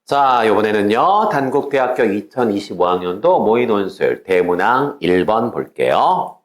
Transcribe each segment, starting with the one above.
자, 이번에는요, 단국대학교 2025학년도 모의논술 대문항 1번 볼게요.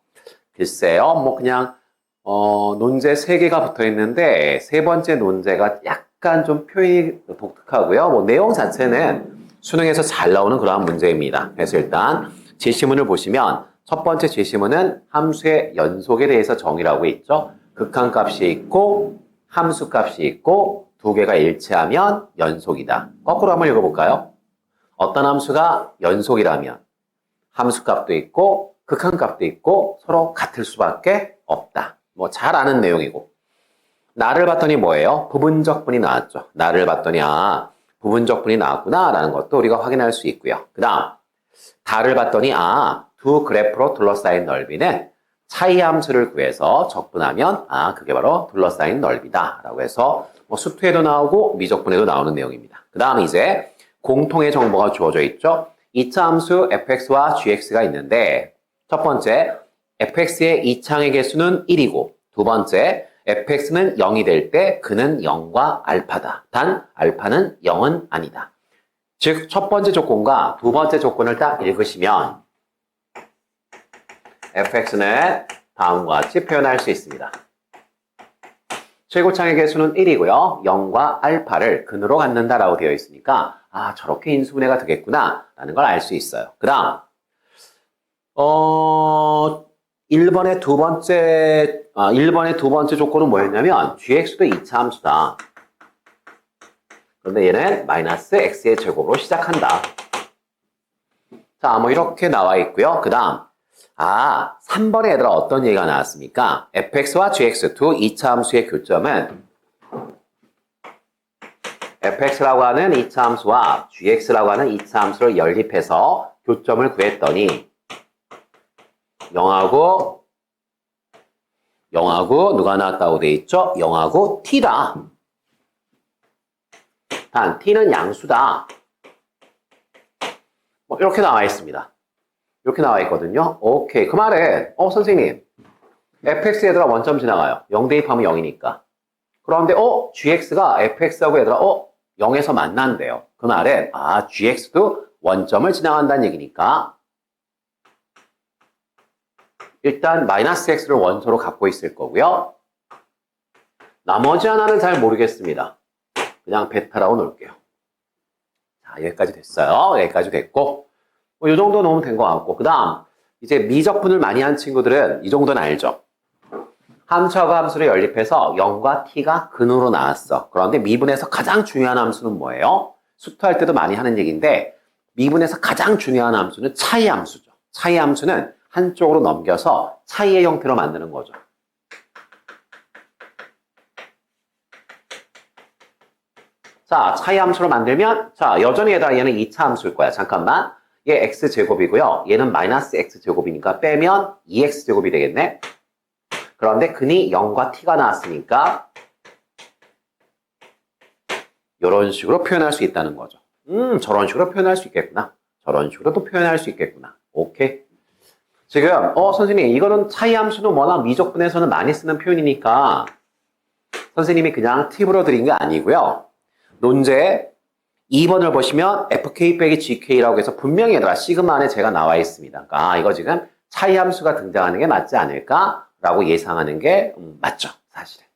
글쎄요, 그냥, 논제 3개가 붙어 있는데, 세 번째 논제가 약간 좀 표현이 독특하고요. 내용 자체는 수능에서 잘 나오는 그러한 문제입니다. 그래서 일단 제시문을 보시면, 첫 번째 제시문은 함수의 연속에 대해서 정의를 하고 있죠. 극한값이 있고, 함수값이 있고, 두 개가 일치하면 연속이다. 거꾸로 한번 읽어볼까요? 어떤 함수가 연속이라면 함수값도 있고 극한값도 있고 서로 같을 수밖에 없다. 잘 아는 내용이고. 나를 봤더니 뭐예요? 부분적분이 나왔죠. 나를 봤더니 부분적분이 나왔구나 라는 것도 우리가 확인할 수 있고요. 그 다음 다를 봤더니 두 그래프로 둘러싸인 넓이는 차이 함수를 구해서 적분하면 그게 바로 둘러싸인 넓이다 라고 해서 수투에도 나오고 미적분에도 나오는 내용입니다. 그 다음 이제 공통의 정보가 주어져 있죠. 2차 함수 fx와 gx가 있는데 첫 번째 fx의 이차항의 개수는 1이고 두 번째 fx는 0이 될 때 그는 0과 알파다. 단 알파는 0은 아니다. 즉 첫 번째 조건과 두 번째 조건을 딱 읽으시면 fx는 다음과 같이 표현할 수 있습니다. 최고차의 개수는 1이고요. 0과 알파를 근으로 갖는다라고 되어 있으니까 저렇게 인수분해가 되겠구나 라는 걸 알 수 있어요. 그 다음 1번의 두 번째 조건은 뭐였냐면 gx도 2차 함수다. 그런데 얘는 마이너스 x의 제곱으로 시작한다. 자, 이렇게 나와 있고요. 그 다음 3번에 얘들아 어떤 얘기가 나왔습니까? fx와 gx 두 2차 함수의 교점은 fx라고 하는 2차 함수와 gx라고 하는 2차 함수를 연립해서 교점을 구했더니 0하고 누가 나왔다고 돼 있죠? 0하고 t다. 단 t는 양수다. 이렇게 나와 있습니다. 이렇게 나와 있거든요. 오케이. 그 말은 선생님 fx 얘들아 원점 지나가요. 0 대입하면 0이니까. 그런데 gx가 fx하고 얘들아 0에서 만난대요. 그 말은 gx도 원점을 지나간다는 얘기니까 일단 마이너스 x를 원소로 갖고 있을 거고요. 나머지 하나는 잘 모르겠습니다. 그냥 베타라고 놓을게요. 자, 여기까지 됐어요. 여기까지 됐고 이 정도 넣으면 된 것 같고 그 다음 이제 미적분을 많이 한 친구들은 이 정도는 알죠. 함수하고 함수를 연립해서 0과 t가 근으로 나왔어. 그런데 미분에서 가장 중요한 함수는 뭐예요? 수투할 때도 많이 하는 얘기인데 미분에서 가장 중요한 함수는 차이 함수죠. 차이 함수는 한쪽으로 넘겨서 차이의 형태로 만드는 거죠. 자, 차이 함수로 만들면 여전히 얘는 2차 함수일 거야. 잠깐만. 얘 x제곱이고요. 얘는 마이너스 x제곱이니까 빼면 2x제곱이 되겠네. 그런데 근이 0과 t가 나왔으니까 이런 식으로 표현할 수 있다는 거죠. 저런 식으로 표현할 수 있겠구나. 저런 식으로도 표현할 수 있겠구나. 오케이. 지금 선생님 이거는 차이 함수는 워낙 미적분에서는 많이 쓰는 표현이니까 선생님이 그냥 팁으로 드린 게 아니고요. 논제 2번을 보시면 fk 빼기 gk라고 해서 분명히 얘들아 시그마 안에 제가 나와 있습니다. 그러니까 이거 지금 차이 함수가 등장하는 게 맞지 않을까라고 예상하는 게 맞죠. 사실은.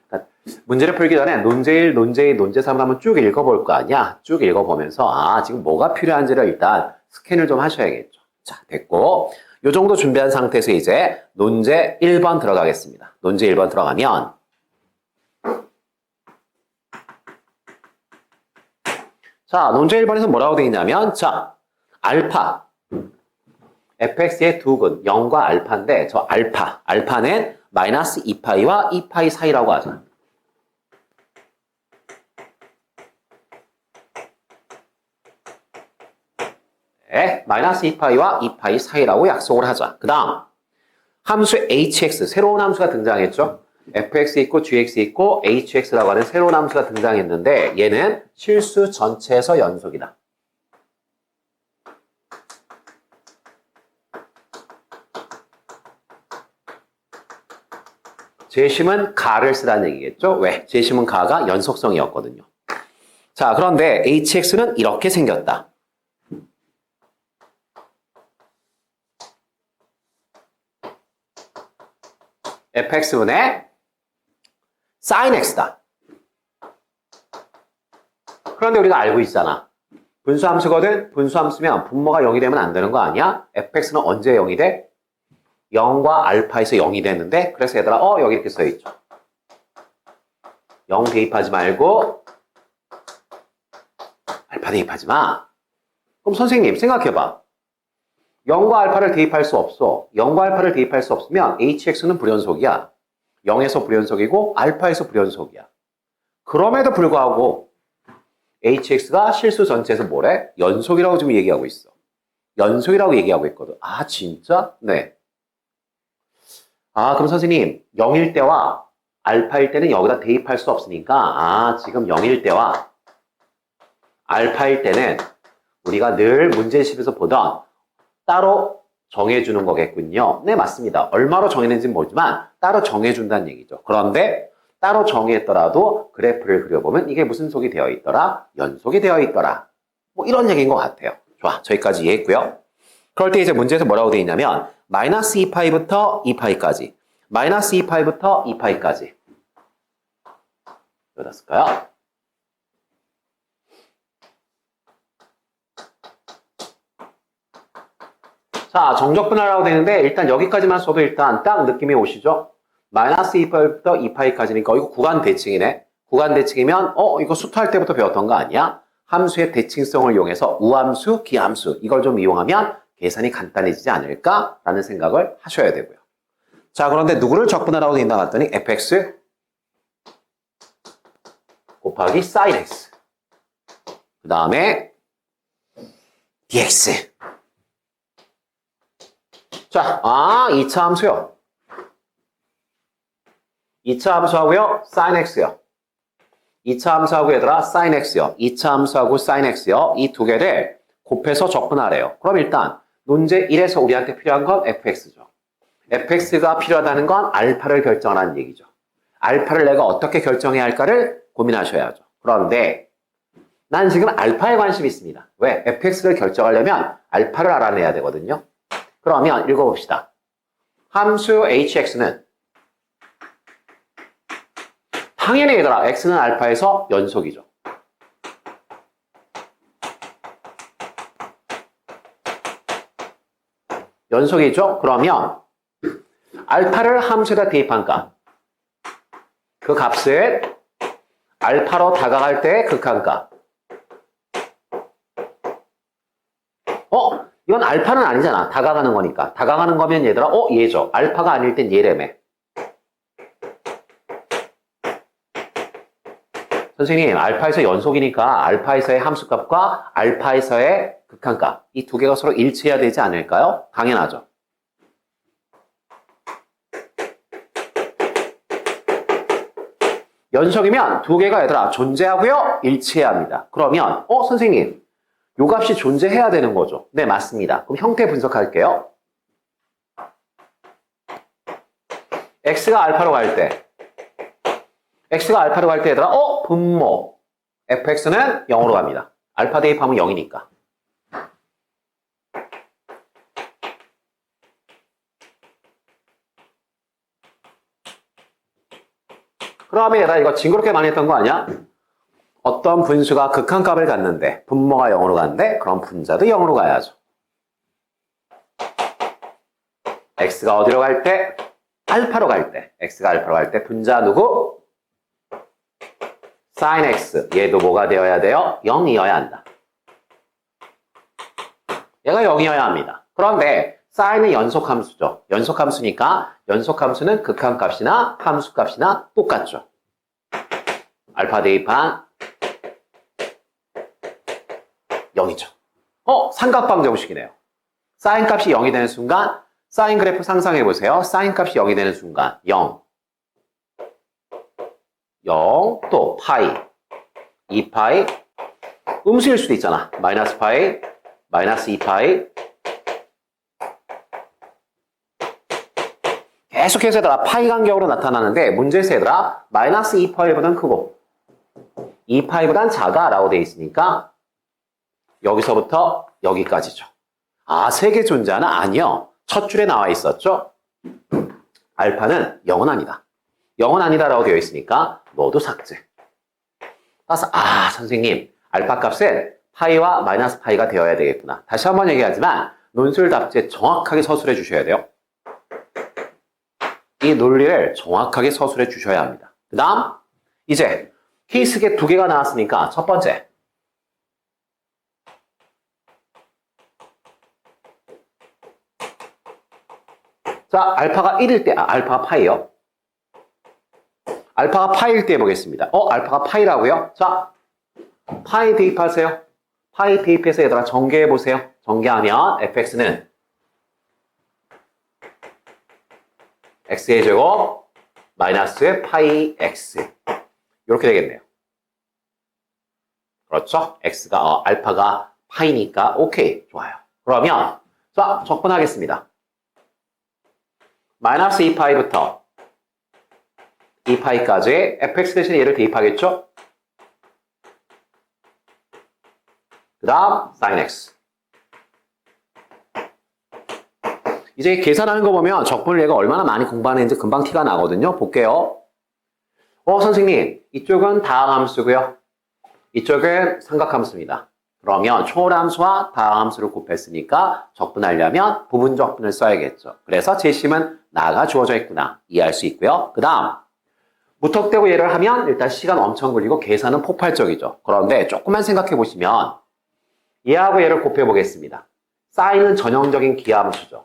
그러니까 문제를 풀기 전에 논제 1, 논제 2, 논제 3을 한번 쭉 읽어볼 거 아니야. 쭉 읽어보면서 지금 뭐가 필요한지를 일단 스캔을 좀 하셔야겠죠. 자, 됐고 요 정도 준비한 상태에서 이제 논제 1번 들어가겠습니다. 논제 1번 들어가면 자, 논제 1번에서 뭐라고 되어 있냐면 알파 fx의 두 근 0과 알파인데 저 알파는 마이너스 2파이와 2파이 사이라고 하자. 네, 마이너스 2파이와 2파이 사이라고 약속을 하자. 그 다음 함수 hx 새로운 함수가 등장했죠. fx 있고 gx 있고 hx라고 하는 새로운 함수가 등장했는데 얘는 실수 전체에서 연속이다. 재심은 가를 쓰라는 얘기겠죠. 왜? 재심은 가가 연속성이었거든요. 자, 그런데 hx는 이렇게 생겼다. fx분의 sin x다. 그런데 우리가 알고 있잖아. 분수함수거든. 분수함수면 분모가 0이 되면 안 되는 거 아니야? fx는 언제 0이 돼? 0과 알파에서 0이 됐는데, 그래서 얘들아 여기 이렇게 써있죠. 0 대입하지 말고 알파 대입하지 마. 그럼 선생님 생각해봐. 0과 알파를 대입할 수 없어. 0과 알파를 대입할 수 없으면 hx는 불연속이야. 0에서 불연속이고 알파에서 불연속이야. 그럼에도 불구하고 hx가 실수 전체에서 뭐래? 연속이라고 지금 얘기하고 있어. 연속이라고 얘기하고 있거든. 아, 진짜? 네. 아, 그럼 선생님 0일 때와 알파일 때는 여기다 대입할 수 없으니까 지금 0일 때와 알파일 때는 우리가 늘 문제집에서 보던 따로 정해주는 거겠군요. 네, 맞습니다. 얼마로 정해낸지는 모르지만 따로 정해준다는 얘기죠. 그런데 따로 정했더라도 그래프를 그려보면 이게 무슨 속이 되어 있더라? 연속이 되어 있더라. 뭐 이런 얘기인 것 같아요. 좋아, 저기까지 이해했고요. 그럴 때 이제 문제에서 뭐라고 되어 있냐면 마이너스 2파이부터 2파이까지 마이너스 2파이부터 2파이까지 어디다 쓸까요? 자, 정적분할이라고 되는데 일단 여기까지만 써도 일단 딱 느낌이 오시죠? 마이너스 2파이부터 2파이까지니까 이거 구간 대칭이네. 구간 대칭이면 이거 수투할 때부터 배웠던 거 아니야? 함수의 대칭성을 이용해서 우함수, 기함수 이걸 좀 이용하면 계산이 간단해지지 않을까라는 생각을 하셔야 되고요. 자, 그런데 누구를 적분하라고 되어 있나 봤더니 fx 곱하기 sin x 그 다음에 dx. 자, 2차 함수요. 2차 함수하고요, sin x요. 2차 함수하고 얘들아, sin x요. 2차 함수하고 sin x요. 이 두 개를 곱해서 적분하래요. 그럼 일단 논제 1에서 우리한테 필요한 건 fx죠. fx가 필요하다는 건 알파를 결정하라는 얘기죠. 알파를 내가 어떻게 결정해야 할까를 고민하셔야죠. 그런데 난 지금 알파에 관심이 있습니다. 왜? fx를 결정하려면 알파를 알아내야 되거든요. 그러면 읽어봅시다. 함수 hx는 당연히 얘들아 x는 알파에서 연속이죠. 연속이죠? 그러면 알파를 함수에다 대입한 값. 그 값은 알파로 다가갈 때의 극한값. 이건 알파는 아니잖아. 다가가는 거니까. 다가가는 거면 얘들아, 얘죠. 알파가 아닐 땐 얘래매. 선생님, 알파에서 연속이니까 알파에서의 함수값과 알파에서의 극한값. 이 두 개가 서로 일치해야 되지 않을까요? 당연하죠. 연속이면 두 개가 얘들아 존재하고요. 일치해야 합니다. 그러면 선생님 요 값이 존재해야 되는 거죠. 네, 맞습니다. 그럼 형태 분석할게요. x가 알파로 갈 때 얘들아 분모 fx는 0으로 갑니다. 알파 대입하면 0이니까. 그러면 얘들아 이거 징그럽게 많이 했던 거 아니야? 어떤 분수가 극한값을 갖는데 분모가 0으로 가는데 그럼 분자도 0으로 가야죠. x가 어디로 갈 때? 알파로 갈 때. x가 알파로 갈 때 분자 누구? sin x. 얘도 뭐가 되어야 돼요? 0이어야 한다. 얘가 0이어야 합니다. 그런데 sin은 연속함수죠. 연속함수니까 연속함수는 극한값이나 함수값이나 똑같죠. 알파 대입한 0이죠. 삼각방 정식이네요. 사인 값이 0이 되는 순간 사인 그래프 상상해 보세요. 사인 값이 0이 되는 순간 0, 0, 또 파이, 2파이, 음수일 수도 있잖아. 마이너스 파이, 마이너스 2파이. 계속해서 얘들아 파이 간격으로 나타나는데 문제에서 얘들아 마이너스 2파이보다는 크고 2파이보단 작아 라고 되어 있으니까 여기서부터 여기까지죠. 아, 3개 존재하나? 아니요. 첫 줄에 나와 있었죠? 알파는 0은 아니다. 0은 아니다 라고 되어 있으니까 너도 삭제. 따라서 선생님 알파 값은 파이와 마이너스 파이가 되어야 되겠구나. 다시 한번 얘기하지만 논술 답지에 정확하게 서술해 주셔야 돼요. 이 논리를 정확하게 서술해 주셔야 합니다. 그 다음 이제 케이스계 2개가 나왔으니까 첫 번째 자, 알파가 1일 때, 알파가 파이요. 알파가 파이일 때 해보겠습니다. 알파가 파이라고요? 자, 파이 대입하세요. 파이 대입해서 얘들아 전개해보세요. 전개하면 fx는 x의 제곱 마이너스 파이 x 이렇게 되겠네요. 그렇죠? x가 알파가 파이니까 오케이 좋아요. 그러면 자 적분하겠습니다. 마이너스 2파이부터 2파이까지 fx 대신에 얘를 대입하겠죠? 그 다음 sin x. 이제 계산하는 거 보면 적분을 얘가 얼마나 많이 공부하는지 금방 티가 나거든요. 볼게요. 선생님 이쪽은 다항함수고요. 이쪽은 삼각함수입니다. 그러면 초월함수와 다항함수를 곱했으니까 적분하려면 부분 적분을 써야겠죠. 그래서 제심은 나가 주어져 있구나 이해할 수 있고요. 그 다음 무턱대고 얘를 하면 일단 시간 엄청 걸리고 계산은 폭발적이죠. 그런데 조금만 생각해 보시면 얘하고 얘를 곱해 보겠습니다. 사인은 전형적인 기하함수죠.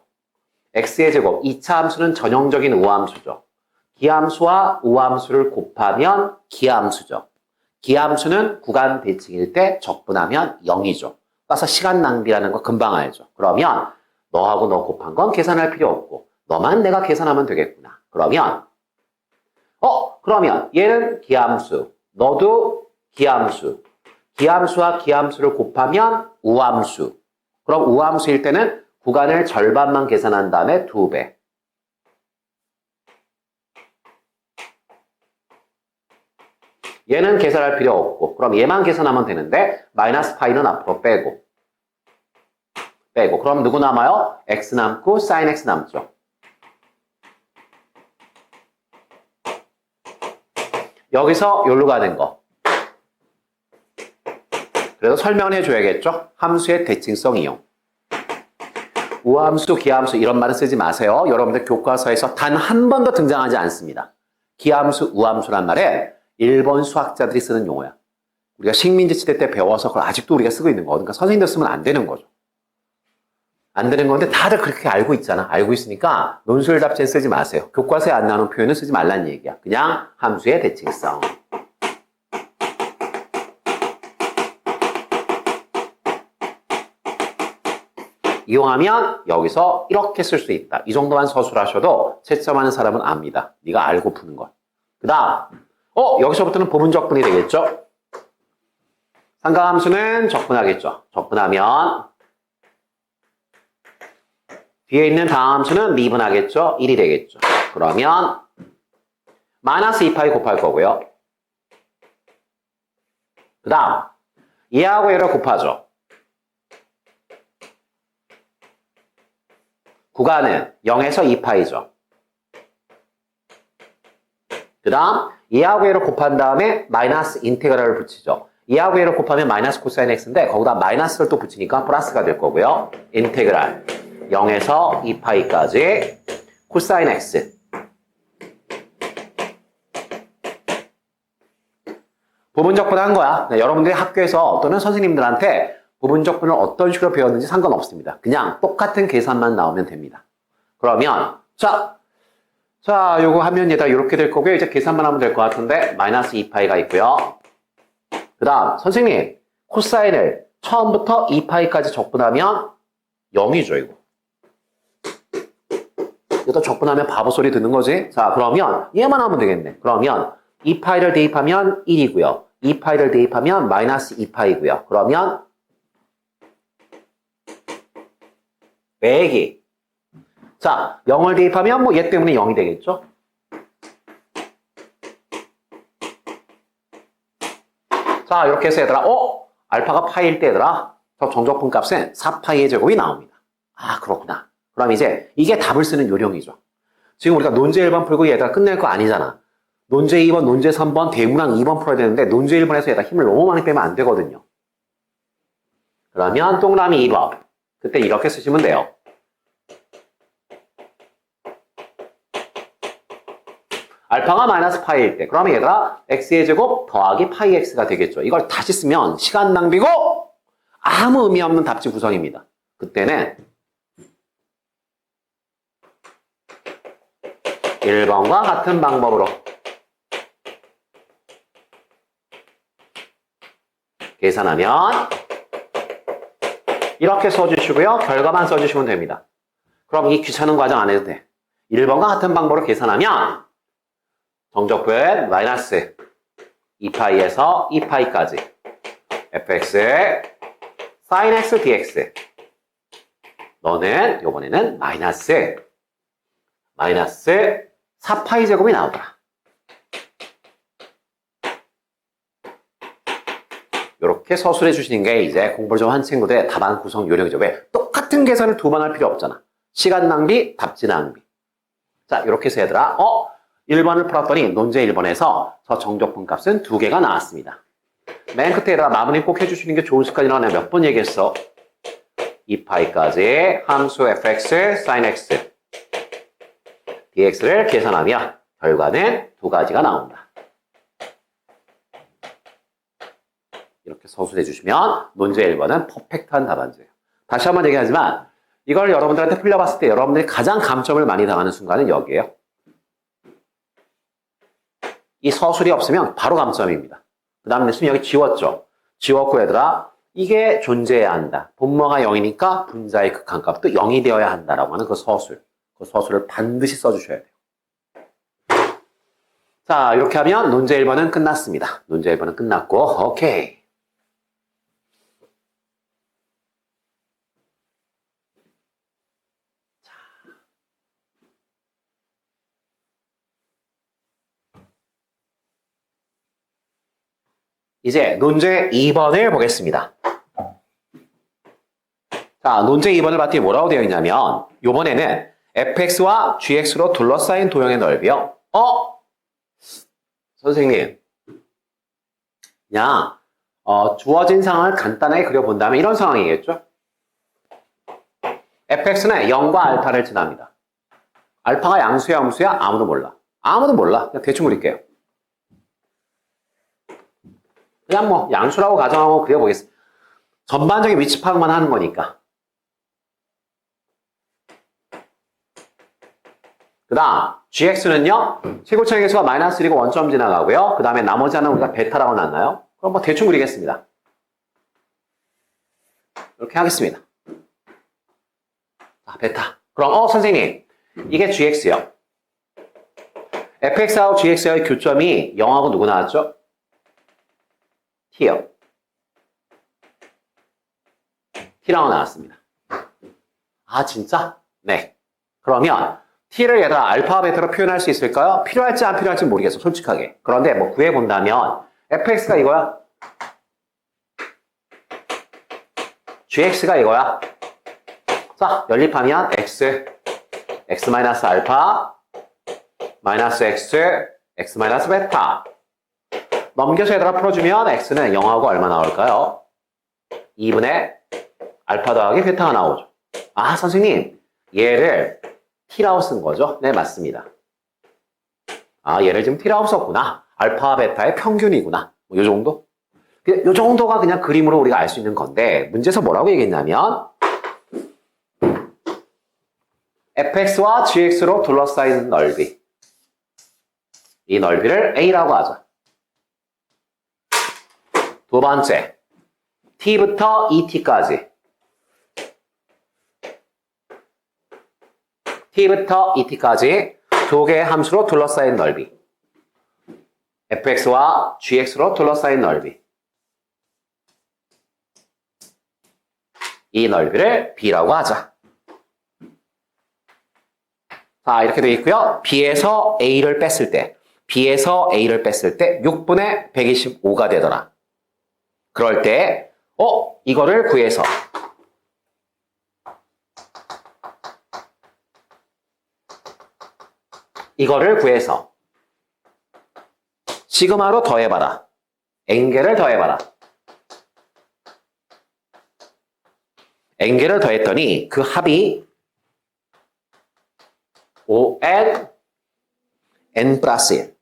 x의 제곱 2차 함수는 전형적인 우함수죠. 기함수와 우함수를 곱하면 기함수죠. 기함수는 구간 대칭일 때 적분하면 0이죠. 따라서 시간 낭비라는 거 금방 알죠. 그러면 너하고 너 곱한 건 계산할 필요 없고 너만 내가 계산하면 되겠구나. 그러면 그러면 얘는 기함수, 너도 기함수. 기함수와 기함수를 곱하면 우함수. 그럼 우함수일 때는 구간을 절반만 계산한 다음에 2배. 얘는 계산할 필요 없고 그럼 얘만 계산하면 되는데 마이너스 파이는 앞으로 빼고 그럼 누구 남아요? x 남고 sin x 남죠. 여기서 여기로 가는 거. 그래서 설명을 해줘야겠죠? 함수의 대칭성 이용. 우함수, 기함수 이런 말은 쓰지 마세요. 여러분들 교과서에서 단 한 번도 등장하지 않습니다. 기함수, 우함수란 말은 일본 수학자들이 쓰는 용어야. 우리가 식민지 시대 때 배워서 그걸 아직도 우리가 쓰고 있는 거. 그러니까 선생님들 쓰면 안 되는 거죠. 안 되는 건데 다들 그렇게 알고 있잖아. 알고 있으니까 논술 답지에 쓰지 마세요. 교과서에 안 나오는 표현은 쓰지 말라는 얘기야. 그냥 함수의 대칭성. 이용하면 여기서 이렇게 쓸 수 있다. 이 정도만 서술하셔도 채점하는 사람은 압니다. 네가 알고 푸는 것. 그 다음 여기서부터는 부분 적분이 되겠죠? 삼각함수는 적분하겠죠. 적분하면 뒤에 있는 다항함수는 미분하겠죠? 1이 되겠죠. 그러면 마이너스 2파이 곱할 거고요. 그 다음 얘하고 얘를 곱하죠. 구간은 0에서 2파이죠. 그 다음 얘하고 얘를 곱한 다음에 마이너스 인테그랄을 붙이죠. 얘하고 얘를 곱하면 마이너스 코사인 x인데 거기다 마이너스를 또 붙이니까 플러스가 될 거고요. 인테그랄 0에서 2파이까지 코사인 x. 부분적분 한 거야. 여러분들이 학교에서 또는 선생님들한테 부분적분을 어떤 식으로 배웠는지 상관없습니다. 그냥 똑같은 계산만 나오면 됩니다. 그러면 자 요거 하면 얘다 이렇게 될 거고요. 이제 계산만 하면 될 것 같은데 마이너스 2파이가 있고요. 그 다음 선생님 코사인을 처음부터 2파이까지 적분하면 0이죠 이거. 이것도 적분하면 바보 소리 듣는 거지. 자 그러면 얘만 하면 되겠네. 그러면 2파이를 대입하면 1이고요. 2파이를 대입하면 마이너스 2파이고요. 그러면 빼기. 자 0을 대입하면 뭐 얘 때문에 0이 되겠죠. 자, 이렇게 해서 얘들아, 알파가 파이일 때 얘들아, 저 정적분 값은 4파이의 제곱이 나옵니다. 아, 그렇구나. 그럼 이제 이게 답을 쓰는 요령이죠. 지금 우리가 논제 1번 풀고 얘들아 끝낼 거 아니잖아. 논제 2번, 논제 3번, 대문항 2번 풀어야 되는데 논제 1번에서 얘들아 힘을 너무 많이 빼면 안 되거든요. 그러면 동그라미 2번. 그때 이렇게 쓰시면 돼요. 알파가 마이너스 파이일 때 그러면 얘들아 x의 제곱 더하기 파이 x가 되겠죠. 이걸 다시 쓰면 시간 낭비고 아무 의미 없는 답지 구성입니다. 그때는 1번과 같은 방법으로 계산하면 이렇게 써주시고요. 결과만 써주시면 됩니다. 그럼 이 귀찮은 과정 안 해도 돼. 1번과 같은 방법으로 계산하면 정적분 마이너스 2파이에서 2파이까지 fx sin x dx 너는 요번에는 마이너스 4파이 제곱이 나오더라. 이렇게 서술해 주시는 게 이제 공부를 좀 한 친구들의 답안 구성 요령이죠. 왜? 똑같은 계산을 두 번 할 필요 없잖아. 시간 낭비, 답지 낭비. 자, 이렇게 해서 얘들아 1번을 풀었더니 논제 1번에서 저 정적분 값은 2개가 나왔습니다. 맨 끝에다가 마무리 꼭 해주시는 게 좋은 습관이라고 내가 몇 번 얘기했어. 2파이까지 함수 fx sin x dx를 계산하면 결과는 2가지가 나온다. 이렇게 서술해 주시면 논제 1번은 퍼펙트한 답안지예요. 다시 한번 얘기하지만 이걸 여러분들한테 풀려봤을 때 여러분들이 가장 감점을 많이 당하는 순간은 여기에요. 이 서술이 없으면 바로 감점입니다. 그 다음에 여기 지웠죠. 지웠고 얘들아 이게 존재해야 한다. 분모가 0이니까 분자의 극한값도 0이 되어야 한다라고 하는 그 서술. 그 서술을 반드시 써주셔야 돼요. 자, 이렇게 하면 논제 1번은 끝났습니다. 논제 1번은 끝났고 오케이. 이제 논제 2번을 보겠습니다. 자, 논제 2번을 봤더니 뭐라고 되어 있냐면 이번에는 fx와 gx로 둘러싸인 도형의 넓이요. 선생님 그냥 주어진 상황을 간단하게 그려본다면 이런 상황이겠죠? fx는 0과 알파를 지납니다. 알파가 양수야 함수야? 아무도 몰라. 아무도 몰라. 그냥 대충 그릴게요. 그냥 뭐 양수라고 가정하고 그려보겠습니다. 전반적인 위치 파악만 하는 거니까. 그 다음 gx는요. 최고차의 개수가 마이너스 1이고 원점 지나가고요. 그 다음에 나머지 하나는 우리가 베타라고 놨나요? 그럼 뭐 대충 그리겠습니다. 이렇게 하겠습니다. 자, 베타. 그럼 선생님 이게 gx요. fx하고 gx의 교점이 0하고 누구 나왔죠? t요. t라고 나왔습니다. 아 진짜? 네. 그러면 t를 얘들아 알파 베타로 표현할 수 있을까요? 필요할지 안 필요할지 모르겠어 솔직하게. 그런데 뭐 구해본다면 fx가 이거야. gx가 이거야. 자 연립하면 x 마이너스 알파 마이너스 x 마이너스 베타. 넘겨서 얘들아 풀어주면 x는 0하고 얼마 나올까요? 2분의 알파 더하기 베타가 나오죠. 아 선생님 얘를 t라고 쓴 거죠? 네 맞습니다. 아 얘를 지금 t라고 썼구나. 알파 베타의 평균이구나. 뭐 요 정도? 요 정도가 그냥 그림으로 우리가 알 수 있는 건데 문제에서 뭐라고 얘기했냐면 fx와 gx로 둘러싸인 넓이 이 넓이를 a라고 하자. 두 번째, t부터 2t까지 두 개의 함수로 둘러싸인 넓이 fx와 gx로 둘러싸인 넓이 이 넓이를 b라고 하자. 자 이렇게 되어 있고요. b에서 a를 뺐을 때 6분의 125가 되더라. 그럴 때 이거를 구해서 시그마로 더해봐라. N개를 더해봐라. N개를 더했더니 그 합이 ON N 플러스 1.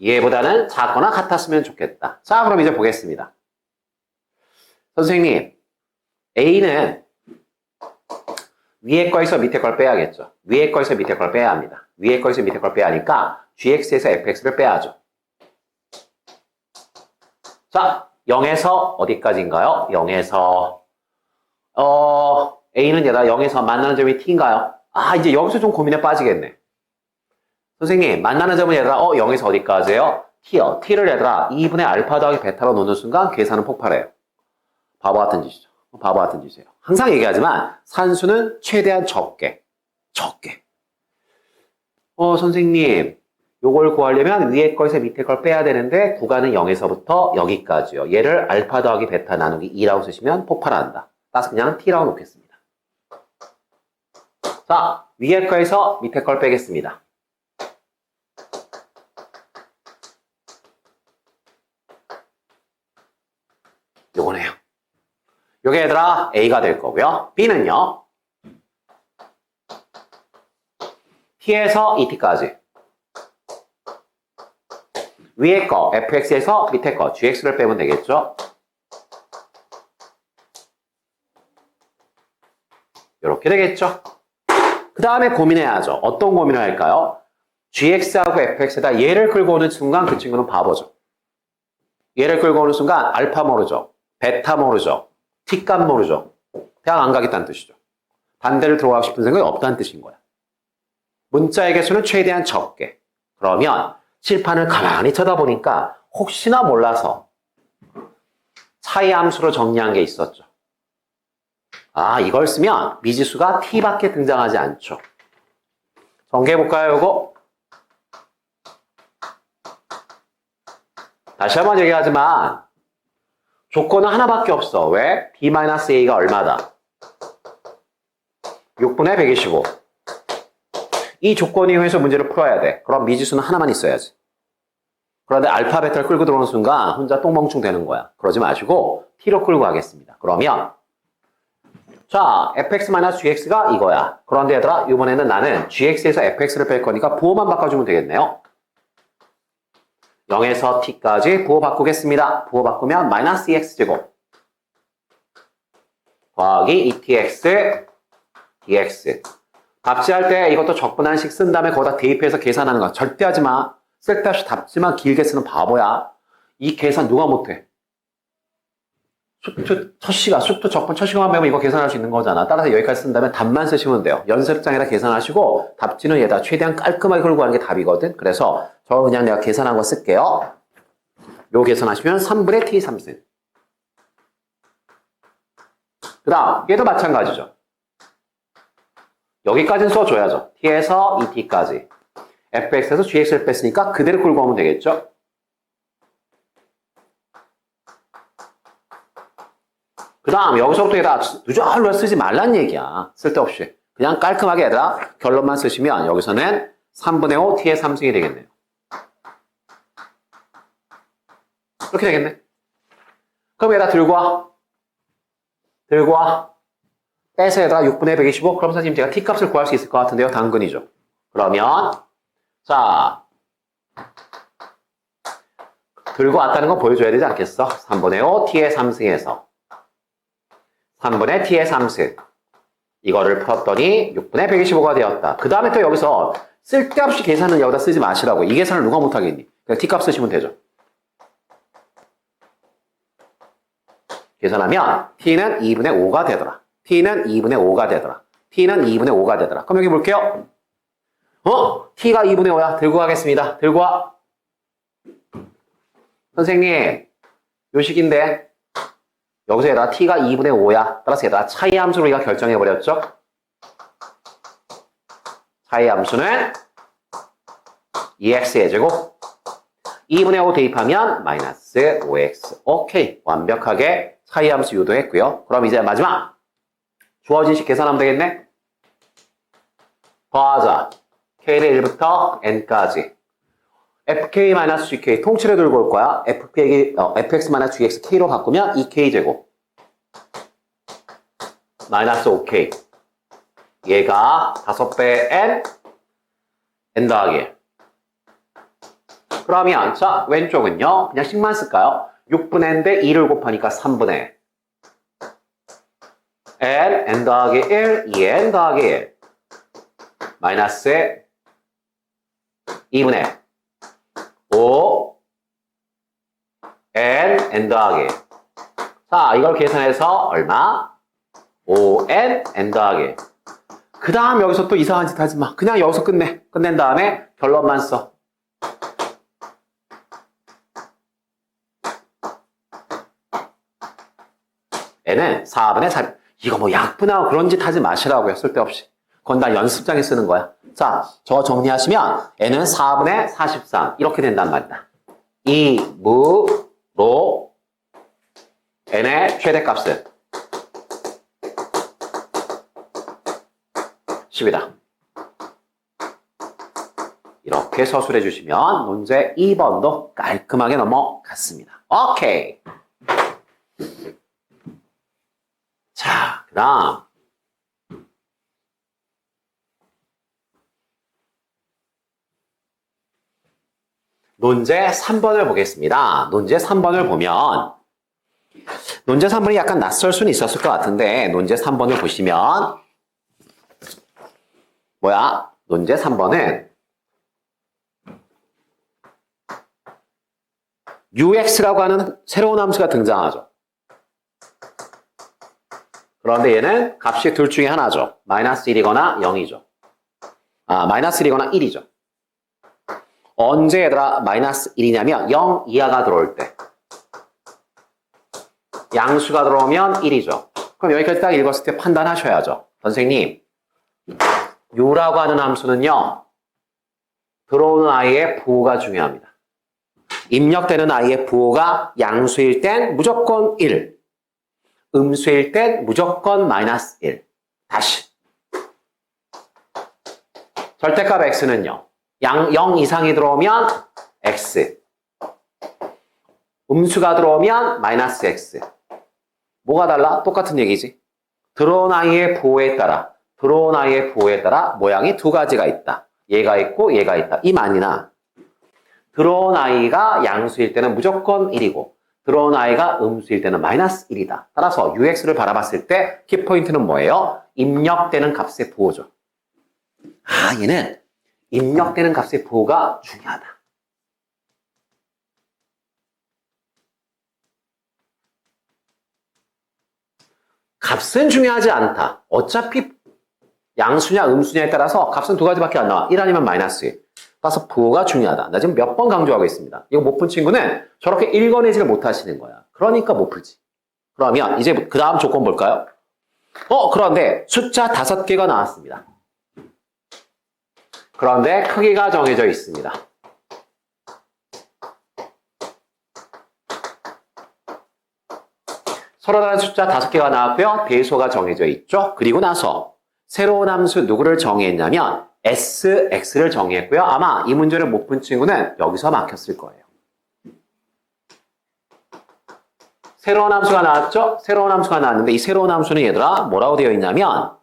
얘보다는 작거나 같았으면 좋겠다. 자, 그럼 이제 보겠습니다. 선생님, A는 위에 거에서 밑에 걸 빼야겠죠. 위에 거에서 밑에 걸 빼야 합니다. 위에 거에서 밑에 걸 빼야 하니까 gx에서 fx를 빼야죠. 자, 0에서 어디까지인가요? 0에서 A는 얘들아 0에서 만나는 점이 t인가요? 아, 이제 여기서 좀 고민에 빠지겠네. 선생님, 만나는 점은 얘들아 0에서 어디까지예요? t요. t를 얘들아 2분의 알파 더하기 베타로 놓는 순간 계산은 폭발해요. 바보 같은 짓이죠. 바보 같은 짓이에요. 항상 얘기하지만 산수는 최대한 적게. 선생님, 요걸 구하려면 위에 거에서 밑에 걸 빼야 되는데 구간은 0에서부터 여기까지요. 얘를 알파 더하기 베타 나누기 2라고 쓰시면 폭발한다. 따라서 그냥 t라고 놓겠습니다. 자, 위에 거에서 밑에 걸 빼겠습니다. 요거네요. 요게 얘들아 A가 될 거고요. B는요. T에서 ET까지. 위에 거 fx에서 밑에 거 gx를 빼면 되겠죠. 이렇게 되겠죠. 그 다음에 고민해야죠. 어떤 고민을 할까요? gx하고 fx에다 얘를 끌고 오는 순간 그 친구는 바보죠. 얘를 끌고 오는 순간 알파 모르죠. 베타 모르죠. t값 모르죠. 그냥 안 가겠다는 뜻이죠. 반대를 들어가고 싶은 생각이 없다는 뜻인 거야. 문자의 개수는 최대한 적게. 그러면 칠판을 가만히 쳐다보니까 혹시나 몰라서 차이 함수로 정리한 게 있었죠. 아, 이걸 쓰면 미지수가 t밖에 등장하지 않죠. 정리해볼까요, 이거? 다시 한번 얘기하지만 조건은 하나밖에 없어. 왜? b-a가 얼마다? 6분의 125. 이 조건 이용해서 문제를 풀어야 돼. 그럼 미지수는 하나만 있어야지. 그런데 알파, 베타를 끌고 들어오는 순간 혼자 똥멍충 되는 거야. 그러지 마시고 t로 끌고 가겠습니다. 그러면 자, fx-gx가 이거야. 그런데 얘들아, 이번에는 나는 gx에서 fx를 뺄 거니까 부호만 바꿔주면 되겠네요. 0에서 t까지 부호 바꾸겠습니다. 부호 바꾸면 마이너스 2x제곱 더하기 2tx dx. 답지할 때 이것도 적분한식 쓴 다음에 거기다 대입해서 계산하는 거 절대 하지 마. 쓸데없이 답지만 길게 쓰는 바보야. 이 계산 누가 못해? 숫도 적분 첫 시간만 배우면 이거 계산할 수 있는 거잖아. 따라서 여기까지 쓴 다음에 답만 쓰시면 돼요. 연습장에다 계산하시고 답지는 얘다 최대한 깔끔하게 걸고 가는 게 답이거든. 그래서 저 그냥 내가 계산한 거 쓸게요. 요 계산하시면 3분의 t 3승. 그 다음 얘도 마찬가지죠. 여기까지는 써줘야죠. t에서 2t까지. fx에서 gx를 뺐으니까 그대로 끌고 오면 되겠죠. 그 다음 여기서부터 얘들아 누절로 쓰지 말란 얘기야. 쓸데없이. 그냥 깔끔하게 얘들아 결론만 쓰시면 여기서는 3분의 5 t의 3승이 되겠네요. 이렇게 되겠네. 그럼 얘들아 들고 와. 들고 와. 빼서 얘들아 6분의 125. 그럼 선생님 제가 t값을 구할 수 있을 것 같은데요. 당근이죠. 그러면 자 들고 왔다는 거 보여줘야 되지 않겠어? 3분의 5 t의 3승에서 3분의 t의 3승. 이거를 풀었더니 6분의 125가 되었다. 그 다음에 또 여기서 쓸데없이 계산은 여기다 쓰지 마시라고. 이 계산을 누가 못하겠니? 그냥 t값 쓰시면 되죠. 계산하면 t는 2분의 5가 되더라. t는 2분의 5가 되더라. t는 2분의 5가 되더라. 그럼 여기 볼게요. t가 2분의 5야. 들고 가겠습니다. 들고 와. 선생님, 요 식인데 여기서 얘들아 t가 2분의 5야. 따라서 얘들아 차이 함수로 우리가 결정해버렸죠? 차이 함수는 2x의 제곱 2분의 5 대입하면 마이너스 5x. 오케이. 완벽하게 차이함수 유도했고요. 그럼 이제 마지막. 주어진 식 계산하면 되겠네? 더하자. k를 1부터 n까지. fk-gk 통째로 들고 올 거야. fx-gxk로 바꾸면 2k제곱. 마이너스 5k. 얘가 5배 n 더하기. 그러면 자 왼쪽은요. 그냥 식만 쓸까요? 6분의 n인데 2를 곱하니까 3분의 n 더하기 1, 2n 더하기 1. 마이너스 2분의 5 n 더하기 1. 자 이걸 계산해서 얼마? 5n n 더하기. 그 다음 여기서 또 이상한 짓 하지 마. 그냥 여기서 끝낸 다음에 결론만 써. n은 4분의 4. 이거 뭐 약분하고 그런 짓 하지 마시라고요. 쓸데없이. 그건 다 연습장에 쓰는 거야. 자, 저거 정리하시면 n은 4분의 43. 이렇게 된단 말이다. 이 무로 n의 최대값은 10이다. 이렇게 서술해 주시면 문제 2번도 깔끔하게 넘어갔습니다. 오케이. 자, 그 다음. 논제 3번을 보겠습니다. 논제 3번을 보면 논제 3번이 약간 낯설 수는 있었을 것 같은데 논제 3번을 보시면 논제 3번은 ux라고 하는 새로운 함수가 등장하죠. 그런데 얘는 값이 둘 중에 하나죠. 마이너스 1이거나 0이죠. 마이너스 1이거나 1이죠. 언제 얘들아 마이너스 1이냐면 0 이하가 들어올 때. 양수가 들어오면 1이죠. 그럼 여기까지 딱 읽었을 때 판단하셔야죠. 선생님, u라고 하는 함수는요. 들어오는 i의 부호가 중요합니다. 입력되는 i의 부호가 양수일 땐 무조건 1. 음수일 땐 무조건 마이너스 1. 다시. 절대값 x는요. 0 이상이 들어오면 x. 음수가 들어오면 마이너스 x. 뭐가 달라? 똑같은 얘기지. 들어온 i의 부호에 따라 모양이 두 가지가 있다. 얘가 있고 얘가 있다. 이 말이나 들어온 i가 양수일 때는 무조건 1이고 들어온 i가 음수일 때는 마이너스 1이다. 따라서 ux를 바라봤을 때 키포인트는 뭐예요? 입력되는 값의 부호죠. 얘는 입력되는 값의 부호가 중요하다. 값은 중요하지 않다. 어차피 양수냐 음수냐에 따라서 값은 두 가지밖에 안 나와. 1 아니면 마이너스 1. 따라서 부호가 중요하다. 나 지금 몇 번 강조하고 있습니다. 이거 못 푼 친구는 저렇게 읽어내지를 못하시는 거야. 그러니까 못 풀지. 그러면 이제 그 다음 조건 볼까요? 그런데 숫자 5개가 나왔습니다. 그런데 크기가 정해져 있습니다. 서로 다른 숫자 5개가 나왔고요. 배수가 정해져 있죠. 그리고 나서 새로운 함수 누구를 정의했냐면 sx를 정의했고요. 아마 이 문제를 못 푼 친구는 여기서 막혔을 거예요. 새로운 함수가 나왔죠? 새로운 함수가 나왔는데 이 새로운 함수는 얘들아 뭐라고 되어 있냐면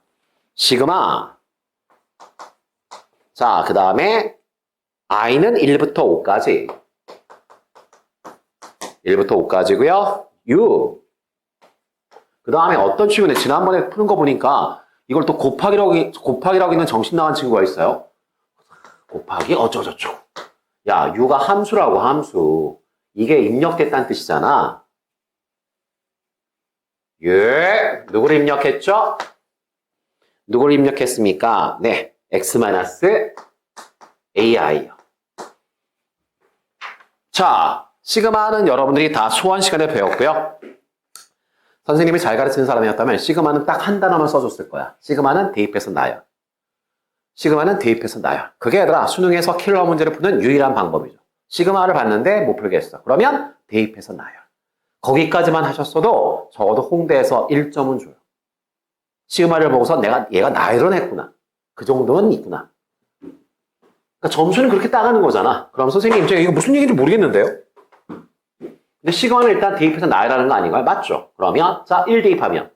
시그마. 자, 그 다음에 i는 1부터 5까지. 1부터 5까지고요. u. 그 다음에 어떤 친구는 지난번에 푸는 거 보니까 이걸 또 곱하기라고 있는 정신 나간 친구가 있어요. 곱하기 어쩌저쩌고. 야, u가 함수라고 함수. 이게 입력됐다는 뜻이잖아. 예, 누구를 입력했죠? 누구를 입력했습니까? 네, x-ai요. 자, 시그마는 여러분들이 다 소환 시간에 배웠고요. 선생님이 잘 가르치는 사람이었다면 시그마는 딱 한 단어만 써줬을 거야. 시그마는 대입해서 나요. 시그마는 대입해서 나요. 그게 얘들아 수능에서 킬러 문제를 푸는 유일한 방법이죠. 시그마를 봤는데 못 풀겠어. 그러면 대입해서 나열. 거기까지만 하셨어도 적어도 홍대에서 1점은 줘요. 시그마를 보고서 얘가 나열은 했구나. 그 정도는 있구나. 그러니까 점수는 그렇게 따가는 거잖아. 그럼 선생님, 제가 이거 무슨 얘기인지 모르겠는데요? 근데 시그마는 일단 대입해서 나열하는 거 아닌가요? 맞죠? 그러면, 자, 1 대입하면.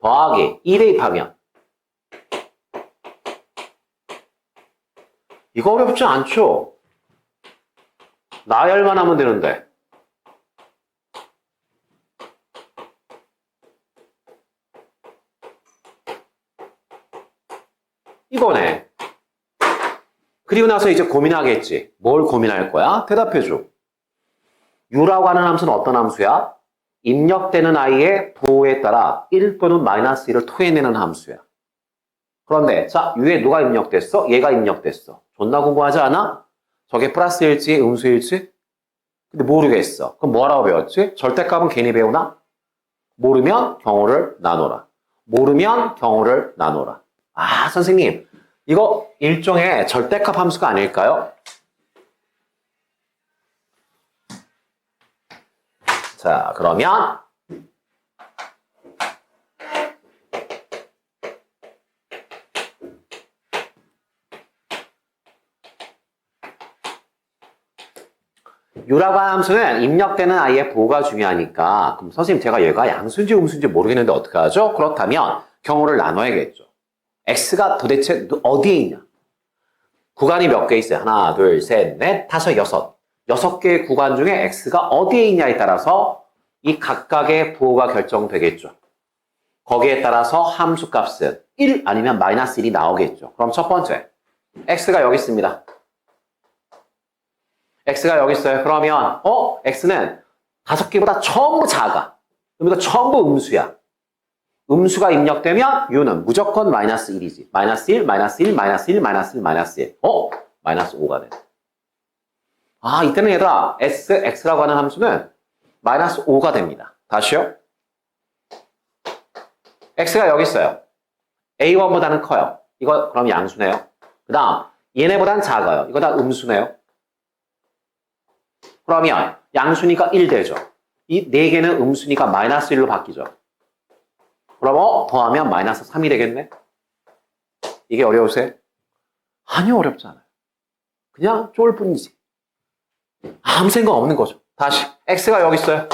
더하기 2 대입하면. 이거 어렵지 않죠? 나열만 하면 되는데. 이거네. 그리고 나서 이제 고민하겠지. 뭘 고민할 거야? 대답해줘. U라고 하는 함수는 어떤 함수야? 입력되는 i의 부호에 따라 1 또는 마이너스 1을 토해내는 함수야. 그런데 자, U에 누가 입력됐어? 얘가 입력됐어. 존나 궁금하지 않아? 저게 플러스일지 음수일지? 근데 모르겠어. 그럼 뭐라고 배웠지? 절대값은 괜히 배우나? 모르면 경우를 나눠라. 모르면 경우를 나눠라. 아, 선생님, 이거 일종의 절대값 함수가 아닐까요? 자, 그러면 U라고 하는 함수는 입력되는 i의 부호가 중요하니까 그럼 선생님 제가 얘가 양수인지 음수인지 모르겠는데 어떻게 하죠? 그렇다면 경우를 나눠야겠죠. x가 도대체 어디에 있냐? 구간이 몇 개 있어요? 하나, 둘, 셋, 넷, 다섯, 여섯. 6개의 구간 중에 x가 어디에 있냐에 따라서 이 각각의 부호가 결정되겠죠. 거기에 따라서 함수 값은 1 아니면 마이너스 1이 나오겠죠. 그럼 첫 번째, x가 여기 있습니다. x가 여기 있어요. 그러면 x는 5개보다 전부 작아. 그럼 이거 전부 음수야. 음수가 입력되면 u는 무조건 마이너스 1이지. 마이너스 1, 마이너스 1, 마이너스 1, 마이너스 1, 마이너스 1. 마이너스 5가 돼. 아, 이때는 얘들아, x라고 하는 함수는 마이너스 5가 됩니다. 다시요. x가 여기 있어요. a1보다는 커요. 이거 그럼 양수네요. 그 다음, 얘네보다는 작아요. 이거 다 음수네요. 그러면 양수니까 1 되죠. 이 4개는 음수니까 마이너스 1로 바뀌죠. 그럼 더하면 마이너스 3이 되겠네? 이게 어려우세요? 아니요, 어렵지 않아요. 그냥 쫄 뿐이지. 아무 생각 없는 거죠. 다시 x가 여기 있어요.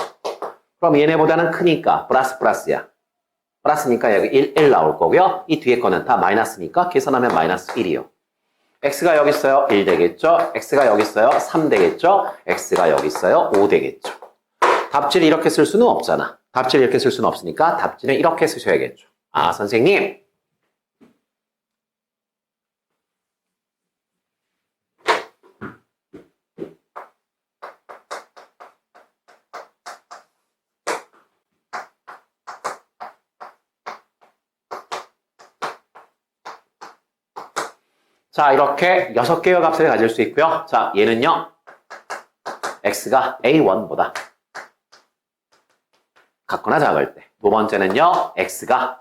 그럼 얘네보다는 크니까 플러스야. 플러스니까 여기 1 나올 거고요. 이 뒤에 거는 다 마이너스니까 계산하면 마이너스 1이요. x가 여기 있어요. 1 되겠죠. x가 여기 있어요. 3 되겠죠. x가 여기 있어요. 5 되겠죠. 답지를 이렇게 쓸 수는 없잖아. 답지를 이렇게 쓸 수는 없으니까 답지는 이렇게 쓰셔야겠죠. 아, 선생님. 자, 이렇게 6개의 값을 가질 수 있고요. 자, 얘는요. x가 a1보다 같거나 작을 때. 두 번째는요. x가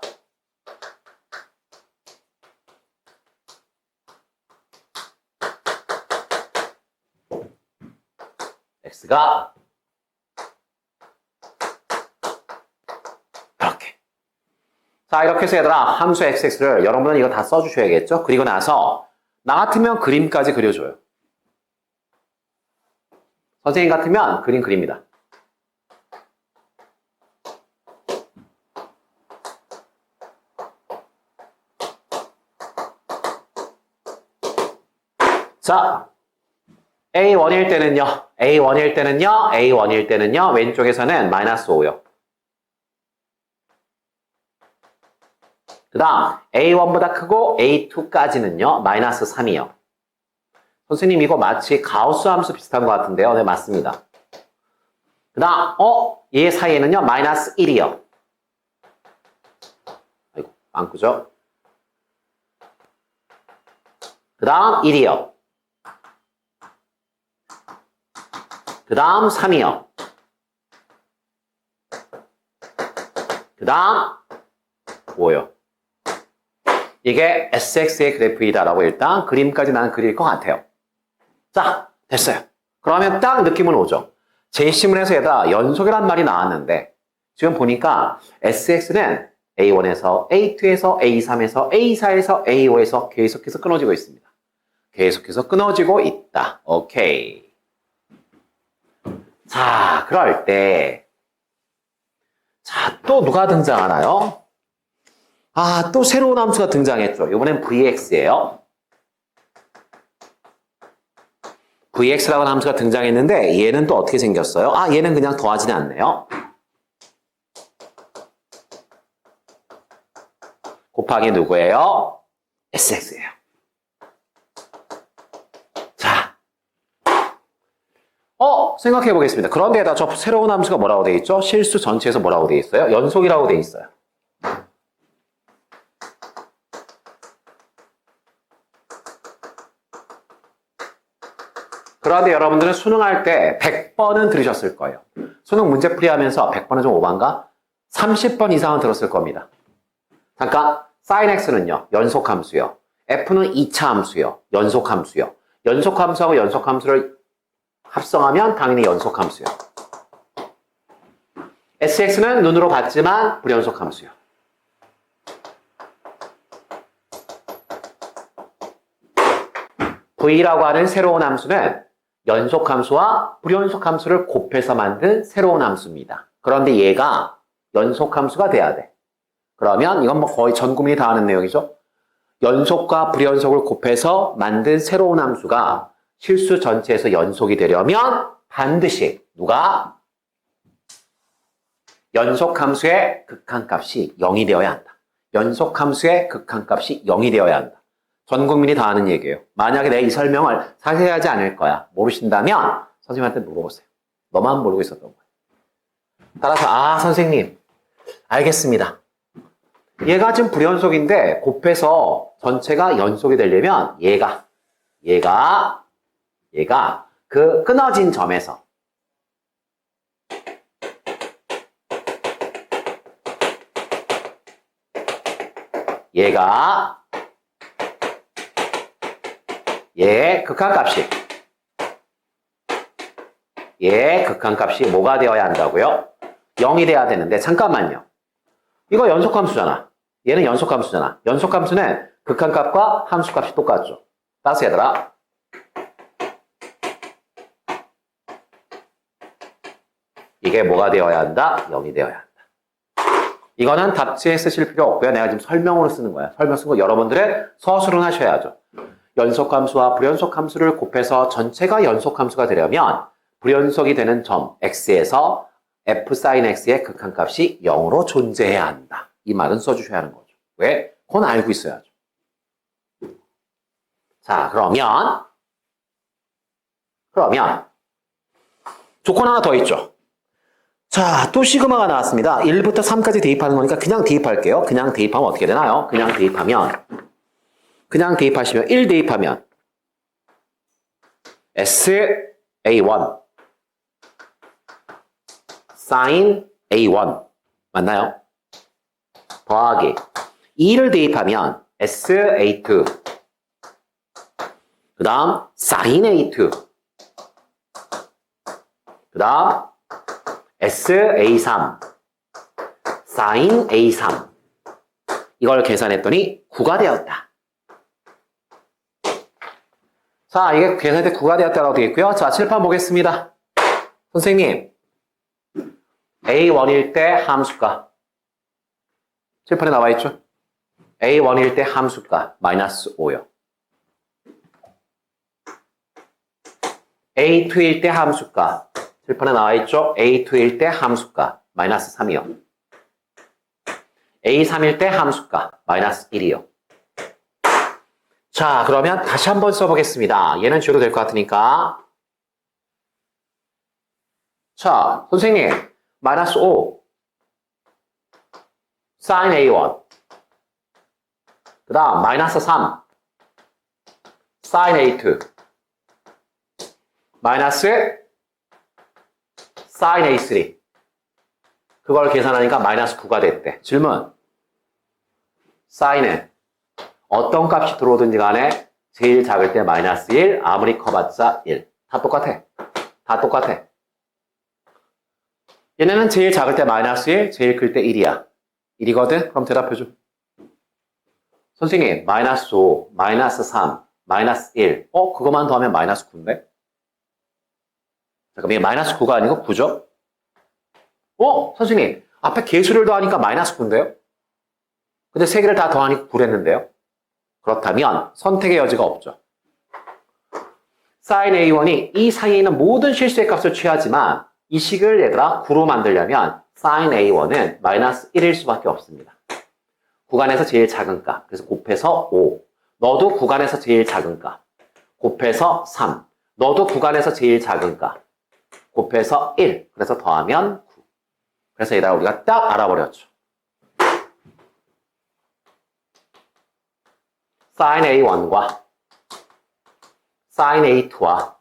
이렇게. 자, 이렇게 해서 얘들아 함수 xx를 여러분은 이거 다 써주셔야겠죠. 그리고 나서 나 같으면 그림까지 그려줘요. 선생님 같으면 그림 그립니다. 자, A1일 때는요, 왼쪽에서는 마이너스 5요. 그 다음, A1보다 크고 A2까지는요, 마이너스 3이요. 선생님, 이거 마치 가우스 함수 비슷한 것 같은데요. 네, 맞습니다. 그 다음, 얘 사이에는요, 마이너스 1이요. 아이고, 안 끄죠? 그 다음, 1이요. 그 다음 3이요. 그 다음 5요. 이게 SX의 그래프이다라고 일단 그림까지 나는 그릴 것 같아요. 자, 됐어요. 그러면 딱 느낌은 오죠. 제시문에서 얘들아 연속이란 말이 나왔는데 지금 보니까 SX는 A1에서 A2에서 A3에서 A4에서 A5에서 계속해서 끊어지고 있습니다. 계속해서 끊어지고 있다. 오케이. 자, 그럴 때 자, 또 누가 등장하나요? 아, 또 새로운 함수가 등장했죠. 이번엔 VX예요. VX라는 함수가 등장했는데 얘는 또 어떻게 생겼어요? 아, 얘는 그냥 더하지는 않네요. 곱하기 누구예요? SX예요. 자, 생각해 보겠습니다. 그런데다 저 새로운 함수가 뭐라고 돼 있죠? 실수 전체에서 뭐라고 돼 있어요? 연속이라고 돼 있어요. 그런데 여러분들은 수능할 때 100번은 들으셨을 거예요. 수능 문제풀이 하면서 100번은 좀 오반가? 30번 이상은 들었을 겁니다. 잠깐, sin x는요, 연속함수요. f는 2차 함수요, 연속함수요. 연속함수하고 연속함수를 합성하면 당연히 연속함수요. sx는 눈으로 봤지만 불연속함수요. v라고 하는 새로운 함수는 연속함수와 불연속함수를 곱해서 만든 새로운 함수입니다. 그런데 얘가 연속함수가 돼야 돼. 그러면 이건 뭐 거의 전 국민이 다 아는 내용이죠. 연속과 불연속을 곱해서 만든 새로운 함수가 실수 전체에서 연속이 되려면 반드시 누가? 연속함수의 극한값이 0이 되어야 한다. 연속함수의 극한값이 0이 되어야 한다. 전 국민이 다 아는 얘기예요. 만약에 내 이 설명을 자세히 하지 않을 거야. 모르신다면 선생님한테 물어보세요. 너만 모르고 있었던 거야. 따라서 아 선생님 알겠습니다. 얘가 지금 불연속인데 곱해서 전체가 연속이 되려면 얘가 그 끊어진 점에서 얘의 극한값이 뭐가 되어야 한다고요? 0이 돼야 되는데 잠깐만요. 이거 연속함수잖아. 얘는 연속함수잖아. 연속함수는 극한값과 함수값이 똑같죠. 따라서 얘들아 이게 뭐가 되어야 한다? 0이 되어야 한다. 이거는 답지에 쓰실 필요 없고요. 내가 지금 설명으로 쓰는 거야. 설명 쓴 거 여러분들의 서술은 하셔야죠. 연속함수와 불연속함수를 곱해서 전체가 연속함수가 되려면 불연속이 되는 점 x에서 f sin x의 극한값이 0으로 존재해야 한다. 이 말은 써주셔야 하는 거죠. 왜? 그건 알고 있어야죠. 자, 그러면 조건 하나 더 있죠. 자, 또 시그마가 나왔습니다. 1부터 3까지 대입하는 거니까 그냥 대입할게요. 그냥 대입하면 어떻게 되나요? 그냥 대입하시면 1 대입하면 SA1 sin A1 맞나요? 더하기 2를 대입하면 SA2 그 다음 sin A2 그 다음 SA3 sin A3 이걸 계산했더니 9가 되었다. 자, 이게 계산할 때 9가 되었다라고 되어 있고요. 자, 칠판 보겠습니다. 선생님, A1일 때 함수가 칠판에 나와 있죠? A1일 때 함수가 마이너스 5요. A2일 때 함수가 칠판에 나와 있죠? A2일 때 함수가 마이너스 3이요. A3일 때 함수가 마이너스 1이요. 자, 그러면 다시 한번 써보겠습니다. 얘는 지워도 될 것 같으니까. 자, 선생님, 마이너스 5 sin A1 그 다음 마이너스 3 sin A2 마이너스 sin A3 그걸 계산하니까 마이너스 9가 됐대. 질문, sin은 어떤 값이 들어오든지 간에 제일 작을 때 마이너스 1, 아무리 커봤자 1. 다 똑같아. 다 똑같아. 얘네는 제일 작을 때 마이너스 1, 제일 클 때 1이야. 1이거든? 그럼 대답해줘. 선생님, 마이너스 5, 마이너스 3, 마이너스 1. 그거만 더하면 마이너스 9인데? 잠깐만, 이게 마이너스 9가 아니고 9죠? 선생님, 앞에 개수를 더하니까 마이너스 9인데요? 근데 세 개를 다 더하니까 9랬는데요? 그렇다면 선택의 여지가 없죠. sin A1이 이 사이에 있는 모든 실수의 값을 취하지만 이 식을 얘들아 9로 만들려면 sin A1은 마이너스 1일 수밖에 없습니다. 구간에서 제일 작은 값, 그래서 곱해서 5. 너도 구간에서 제일 작은 값, 곱해서 3. 너도 구간에서 제일 작은 값, 곱해서 1. 그래서 더하면 9. 그래서 얘들아 우리가 딱 알아버렸죠. sin A1과 sin A2와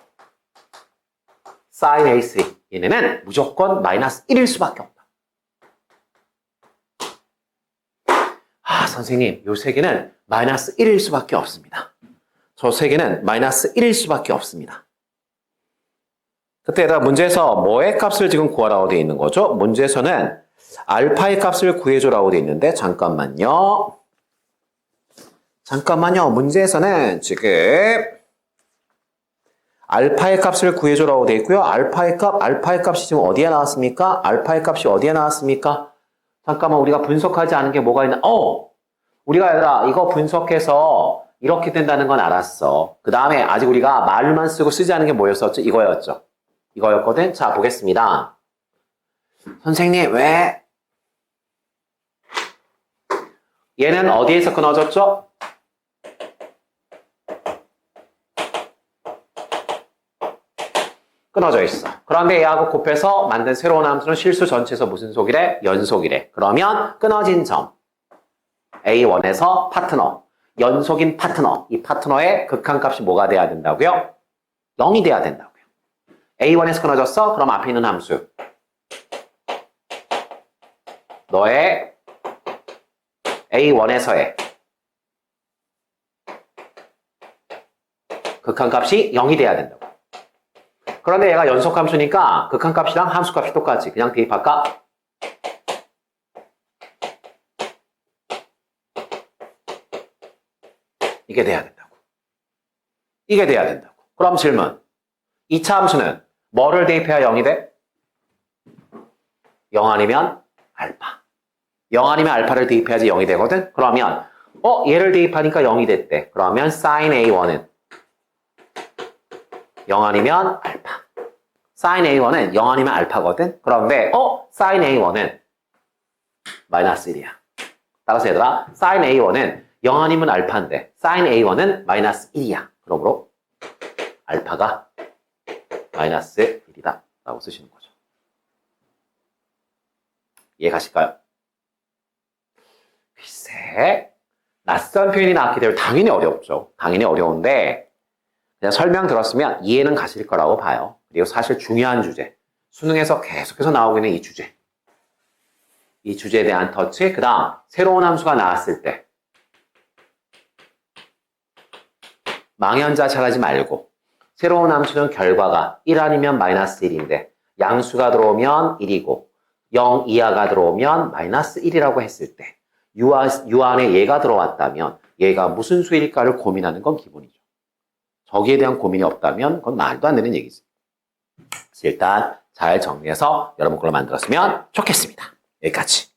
sin A3 얘네는 무조건 마이너스 1일 수밖에 없다. 선생님, 요 세 개는 마이너스 1일 수밖에 없습니다. 저 세 개는 마이너스 1일 수밖에 없습니다. 그때다 문제에서 뭐의 값을 지금 구하라고 되어 있는 거죠? 문제에서는 알파의 값을 구해줘라고 되어 있는데 잠깐만요. 문제에서는 지금 알파의 값을 구해줘라고 되어 있고요. 알파의 값이 지금 어디에 나왔습니까? 알파의 값이 어디에 나왔습니까? 잠깐만, 우리가 분석하지 않은 게 뭐가 있나? 우리가 얘들아 이거 분석해서 이렇게 된다는 건 알았어. 그 다음에 아직 우리가 말만 쓰고 쓰지 않은 게 뭐였었죠? 이거였죠. 이거였거든. 자, 보겠습니다. 선생님, 왜? 얘는 어디에서 끊어졌죠? 끊어져 있어. 그런데 얘하고 곱해서 만든 새로운 함수는 실수 전체에서 무슨 속이래? 연속이래. 그러면 끊어진 점 A1에서 파트너, 연속인 파트너, 이 파트너의 극한값이 뭐가 돼야 된다고요? 0이 돼야 된다고요. A1에서 끊어졌어? 그럼 앞에 있는 함수 너의 A1에서의 극한값이 0이 돼야 된다고. 그런데 얘가 연속함수니까 극한값이랑 함수값이 똑같지. 그냥 대입할까? 이게 돼야 된다고. 이게 돼야 된다고. 그럼 질문. 2차 함수는 뭐를 대입해야 0이 돼? 0 아니면 알파. 0 아니면 알파를 대입해야지 0이 되거든? 그러면 얘를 대입하니까 0이 됐대. 그러면 sin A1은 0 아니면 알파. sin A1은 0 아니면 알파거든? 그런데 sin A1은 마이너스 1이야. 따라서 얘들아 sin A1은 0 아니면 알파인데 sin A1은 마이너스 1이야. 그러므로 알파가 마이너스 1이다 라고 쓰시는 거죠. 이해가실까요? 글쎄, 낯선 표현이 나왔기 때문에 당연히 어렵죠. 당연히 어려운데 그냥 설명 들었으면 이해는 가실 거라고 봐요. 그리고 사실 중요한 주제, 수능에서 계속해서 나오고 있는 이 주제, 이 주제에 대한 터치, 그 다음 새로운 함수가 나왔을 때 망연자실하지 말고 새로운 함수는 결과가 1 아니면 마이너스 1인데 양수가 들어오면 1이고 0 이하가 들어오면 마이너스 1이라고 했을 때 유 안에 얘가 들어왔다면 얘가 무슨 수일까를 고민하는 건 기본이죠. 저기에 대한 고민이 없다면 그건 말도 안 되는 얘기지. 일단 잘 정리해서 여러분 걸로 만들었으면 좋겠습니다. 여기까지.